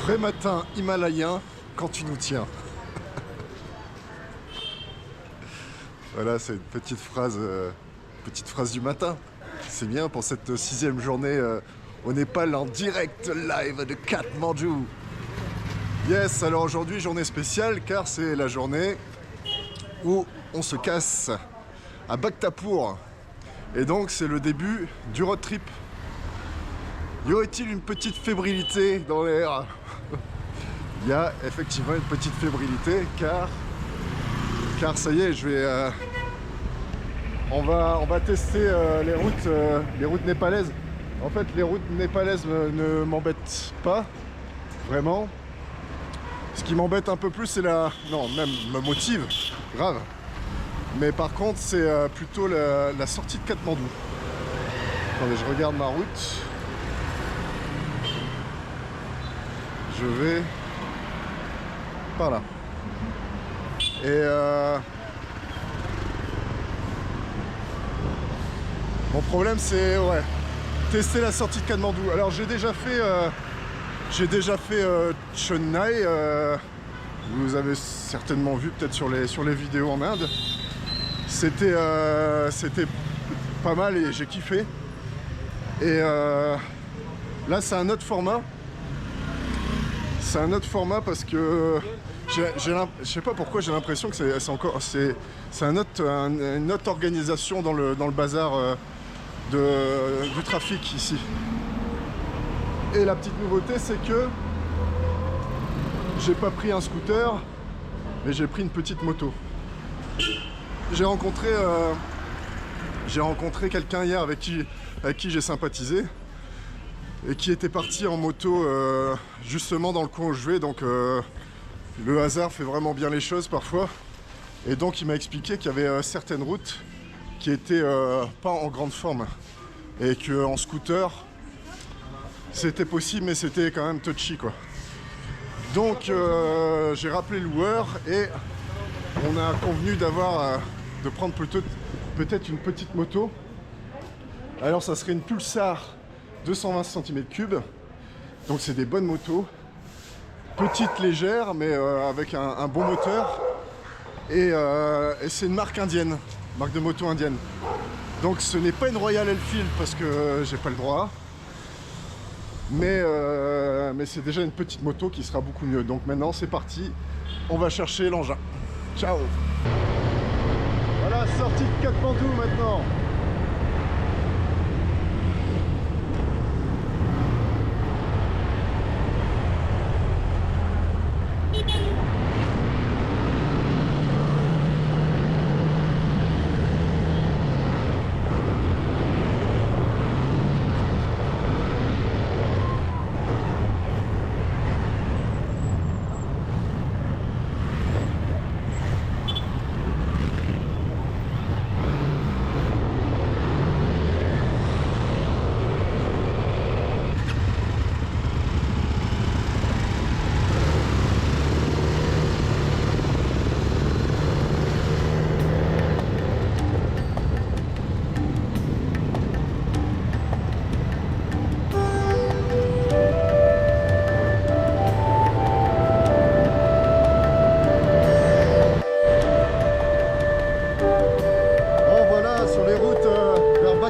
Frais matin himalayen quand tu nous tiens. Voilà, c'est une petite phrase du matin. C'est bien pour cette 6e journée au Népal en direct live de Katmandou. Yes, alors aujourd'hui journée spéciale car c'est la journée où on se casse à Bhaktapur. Et donc c'est le début du road trip. Y aurait-il une petite fébrilité dans l'air? Il y a effectivement une petite fébrilité car ça y est, on va tester les routes népalaises. En fait, les routes népalaises ne m'embêtent pas vraiment. Ce qui m'embête un peu plus, c'est non, même me motive, grave. Mais par contre, c'est plutôt la sortie de Katmandou. Attendez, je regarde ma route. Je vais par là. Et mon problème, c'est tester la sortie de Katmandou. Alors j'ai déjà fait Chennai. Vous avez certainement vu peut-être sur les vidéos en Inde. C'était pas mal et j'ai kiffé. Et là, c'est un autre format. C'est un autre format parce que je sais pas pourquoi j'ai l'impression que c'est une autre organisation dans le bazar du trafic ici. Et la petite nouveauté, c'est que j'ai pas pris un scooter, mais j'ai pris une petite moto. J'ai rencontré quelqu'un hier avec qui j'ai sympathisé et qui était parti en moto justement dans le coin où je vais. Donc le hasard fait vraiment bien les choses parfois. Et donc il m'a expliqué qu'il y avait certaines routes qui étaient pas en grande forme et qu'en scooter c'était possible, mais c'était quand même touchy quoi. Donc j'ai rappelé le loueur et on a convenu de prendre peut-être une petite moto. Alors ça serait une Pulsar 220 cm3. Donc c'est des bonnes motos. Petite, légère, mais avec un bon moteur. Et c'est une marque indienne, marque de moto indienne. Donc ce n'est pas une Royal Enfield parce que j'ai pas le droit. Mais c'est déjà une petite moto qui sera beaucoup mieux. Donc maintenant c'est parti, on va chercher l'engin. Ciao. Voilà, sortie de Katmandou maintenant.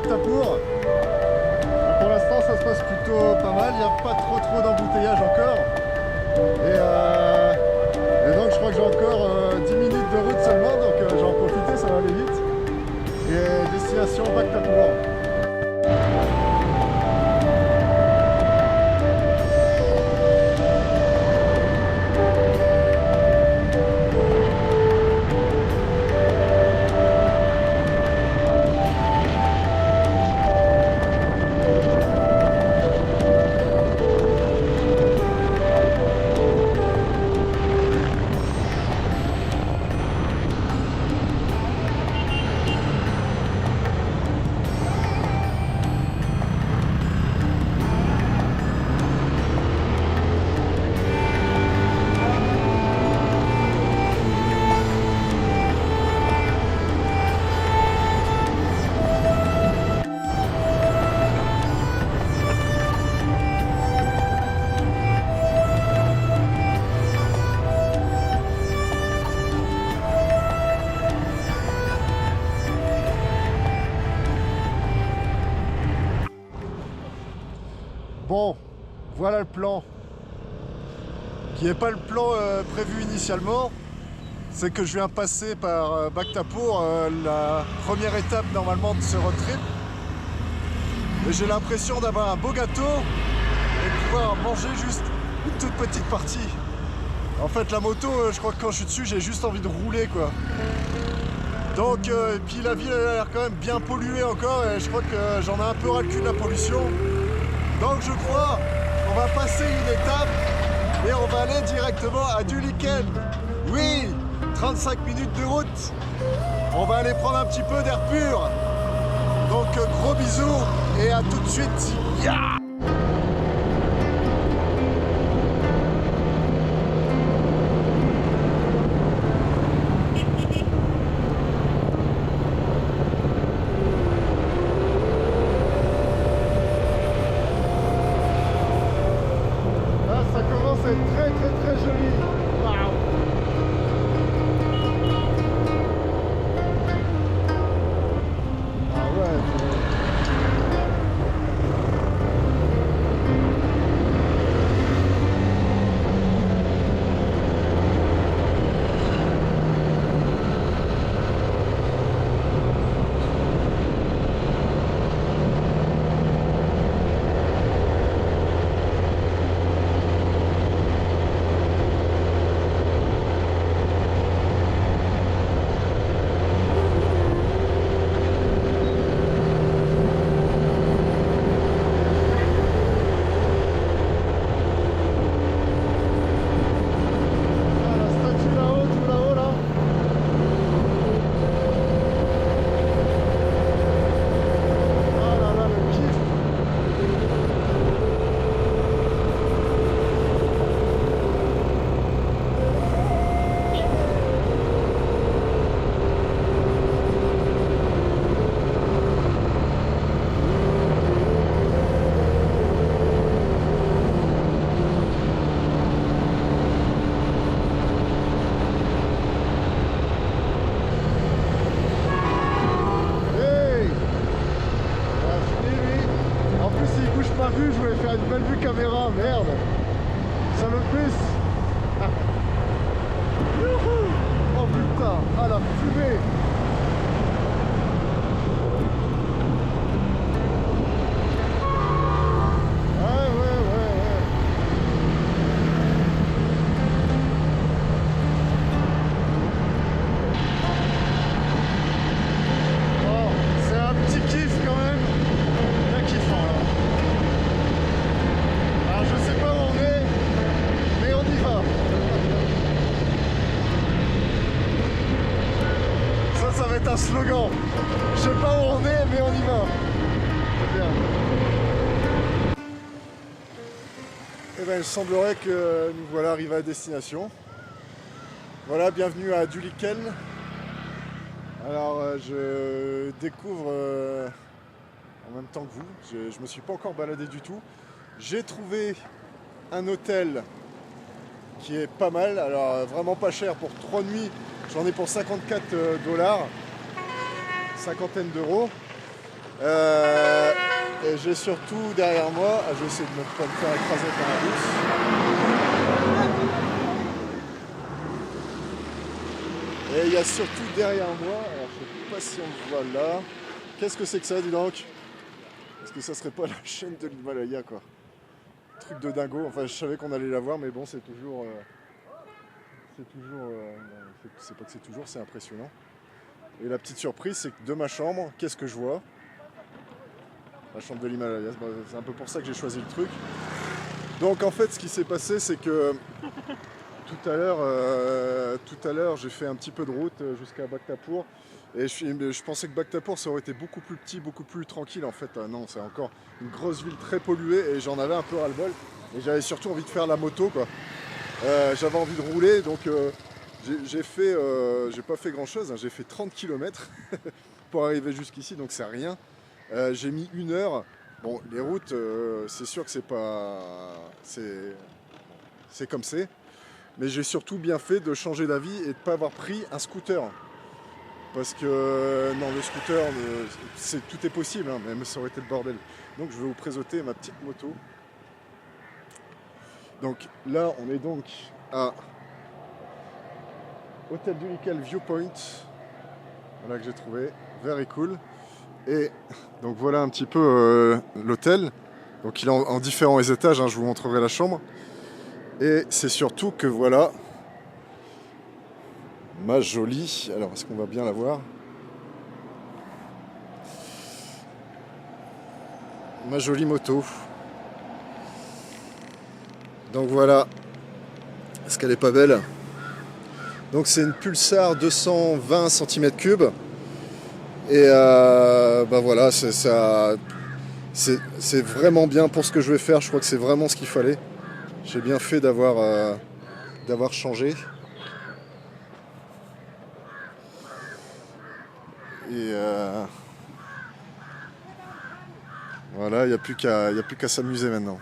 Pour l'instant ça se passe plutôt pas mal, il n'y a pas trop d'embouteillage encore. Et donc je crois que j'ai encore 10 minutes de route seulement, donc je vais en profiter, ça va aller vite. Et destination Bhaktapur. Bon, voilà le plan. Qui n'est pas le plan prévu initialement. C'est que je viens passer par Bhaktapur, la première étape normalement de ce road trip. Et j'ai l'impression d'avoir un beau gâteau et de pouvoir manger juste une toute petite partie. En fait, la moto, je crois que quand je suis dessus, j'ai juste envie de rouler, quoi. Donc, et puis la ville elle a l'air quand même bien polluée encore et je crois que j'en ai un peu ras le cul de la pollution. Donc je crois qu'on va passer une étape et on va aller directement à Duliken. Oui, 35 minutes de route. On va aller prendre un petit peu d'air pur. Donc gros bisous et à tout de suite. Yeah! Très joli. Waouh. Ah ouais. Je voulais faire une belle vue caméra, merde. Ça me plus. Youhou. Oh putain, ah la fumée. Ouais. Oh, c'est un petit kiff quand même. Bien kiffant là. Je sais pas où on est, mais on y va. Ça va être un slogan. Je sais pas où on est, mais on y va. C'est bien. Eh bien, il semblerait que nous voilà arrivés à destination. Voilà, bienvenue à Duliken. Alors, je découvre en même temps que vous. Je me suis pas encore baladé du tout. J'ai trouvé un hôtel qui est pas mal, alors vraiment pas cher pour 3 nuits, j'en ai pour 54 $, cinquantaine d'euros. Et j'ai surtout derrière moi, je vais essayer de ne pas me faire écraser par la bus. Et il y a surtout derrière moi, alors je sais pas si on le voit là, qu'est-ce que c'est que ça, dis donc? Est-ce que ça serait pas la chaîne de l'Himalaya, quoi? Truc de dingo, enfin je savais qu'on allait la voir, mais bon, c'est toujours c'est pas que c'est toujours, c'est impressionnant. Et la petite surprise, c'est que de ma chambre, qu'est-ce que je vois? La chambre de l'Himalaya, c'est un peu pour ça que j'ai choisi le truc. Donc en fait, ce qui s'est passé, c'est que tout à l'heure, j'ai fait un petit peu de route jusqu'à Bhaktapur. Et je pensais que Bhaktapur, ça aurait été beaucoup plus petit, beaucoup plus tranquille. En fait, non, c'est encore une grosse ville très polluée et j'en avais un peu ras-le-bol. Et j'avais surtout envie de faire la moto, quoi. J'avais envie de rouler, donc j'ai pas fait grand-chose, hein. J'ai fait 30 km pour arriver jusqu'ici, donc c'est rien. J'ai mis 1 heure. Bon, les routes, c'est sûr que c'est pas... C'est comme c'est. Mais j'ai surtout bien fait de changer d'avis et de ne pas avoir pris un scooter. Parce que, non, le scooter, tout est possible, hein, même ça aurait été le bordel. Donc je vais vous présenter ma petite moto. Donc là, on est donc à Hôtel du Lickel Viewpoint. Voilà que j'ai trouvé. Very cool. Et donc voilà un petit peu l'hôtel. Donc il est en différents étages, hein, je vous montrerai la chambre. Et c'est surtout que voilà ma jolie. Alors est-ce qu'on va bien la voir? Ma jolie moto. Donc voilà. Est-ce qu'elle est pas belle? Donc c'est une Pulsar 220 cm3. Et bah voilà, c'est vraiment bien pour ce que je vais faire. Je crois que c'est vraiment ce qu'il fallait. J'ai bien fait d'avoir changé. Et voilà, il n'y a plus qu'à s'amuser maintenant.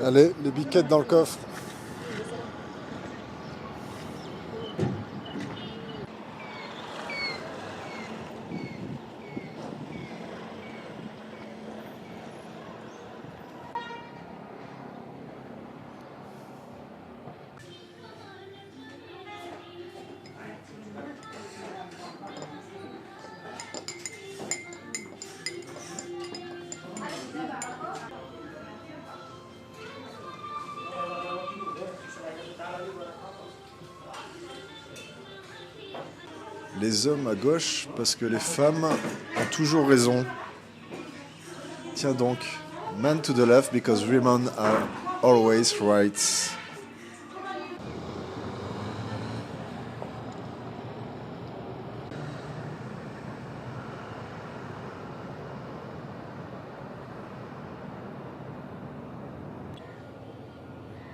Allez, les biquettes dans le coffre. Les hommes à gauche parce que les femmes ont toujours raison. Tiens donc, men to the left because women are always right.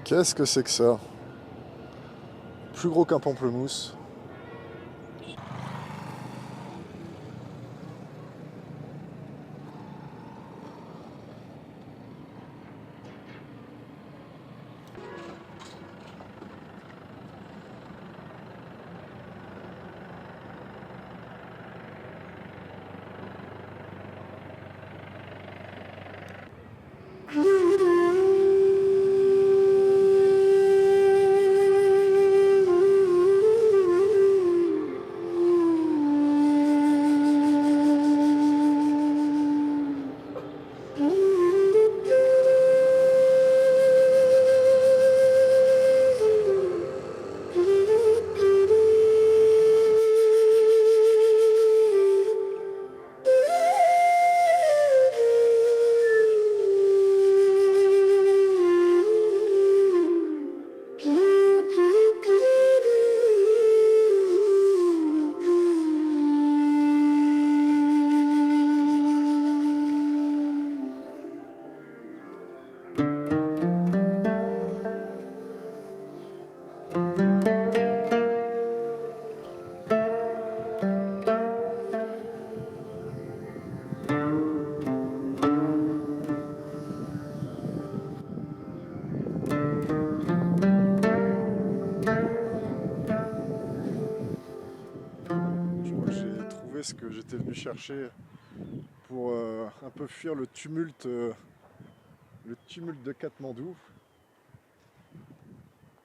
Qu'est-ce que c'est que ça? Plus gros qu'un pamplemousse. Ce que j'étais venu chercher pour un peu fuir le tumulte de Katmandou.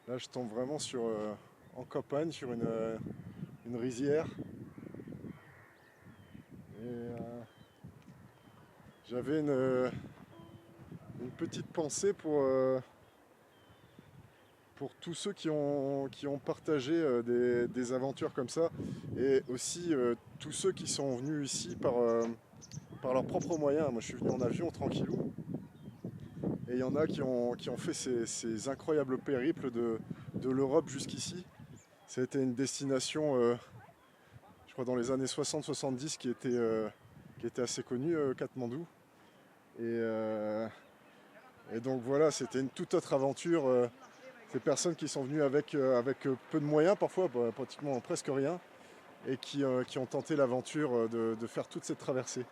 Là je tombe vraiment en campagne sur une rizière et j'avais une petite pensée pour tous ceux qui ont partagé des aventures comme ça, et aussi tous ceux qui sont venus ici par leurs propres moyens. Moi je suis venu en avion tranquillou, et il y en a qui ont fait ces incroyables périples de l'Europe jusqu'ici. Ça a été une destination, je crois dans les années 60-70, qui était assez connue, Katmandou. Et donc voilà, c'était une toute autre aventure. Ces personnes qui sont venues avec peu de moyens, parfois pratiquement presque rien, et qui ont tenté l'aventure de faire toute cette traversée.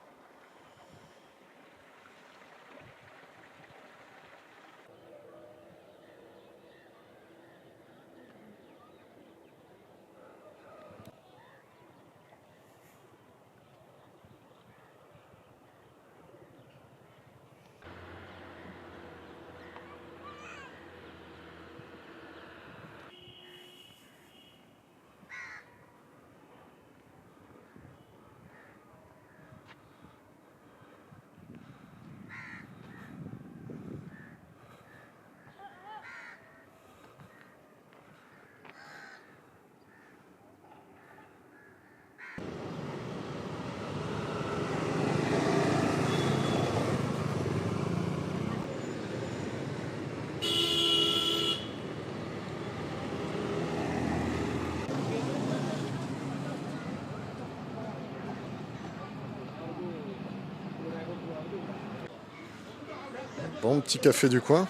Bon petit café du coin.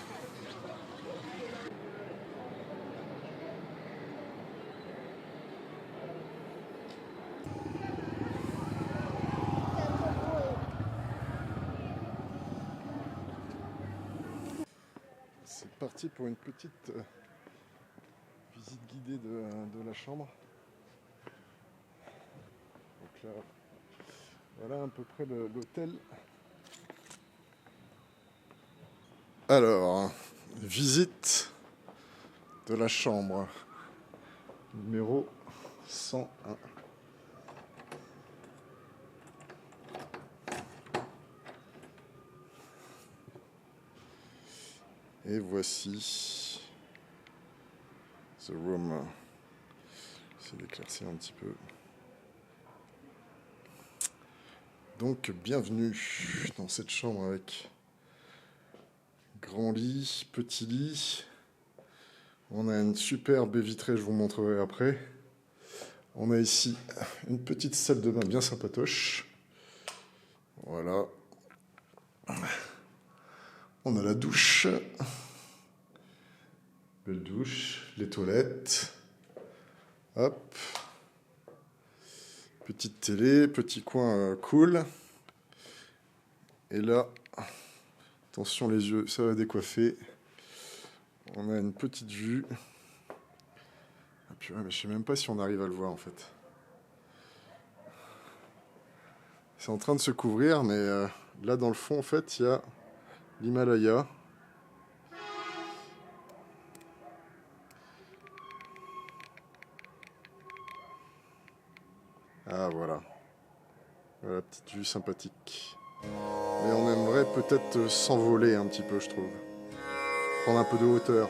C'est parti pour une petite visite guidée de la chambre. Donc là, voilà à peu près l'hôtel. Alors, visite de la chambre numéro 101. Et voici the room. J'essaie d'éclaircir un petit peu. Donc, bienvenue dans cette chambre avec grand lit, petit lit. On a une superbe baie vitrée, je vous montrerai après. On a ici une petite salle de bain bien sympatoche. Voilà. On a la douche. Belle douche. Les toilettes. Hop. Petite télé, petit coin cool. Et là, attention les yeux, ça va décoiffer. On a une petite vue. Ah, puis, ouais, mais je sais même pas si on arrive à le voir en fait. C'est en train de se couvrir, mais là dans le fond en fait il y a l'Himalaya. Ah voilà. Voilà, petite vue sympathique. Mais on aimerait peut-être s'envoler un petit peu, je trouve. Prendre un peu de hauteur.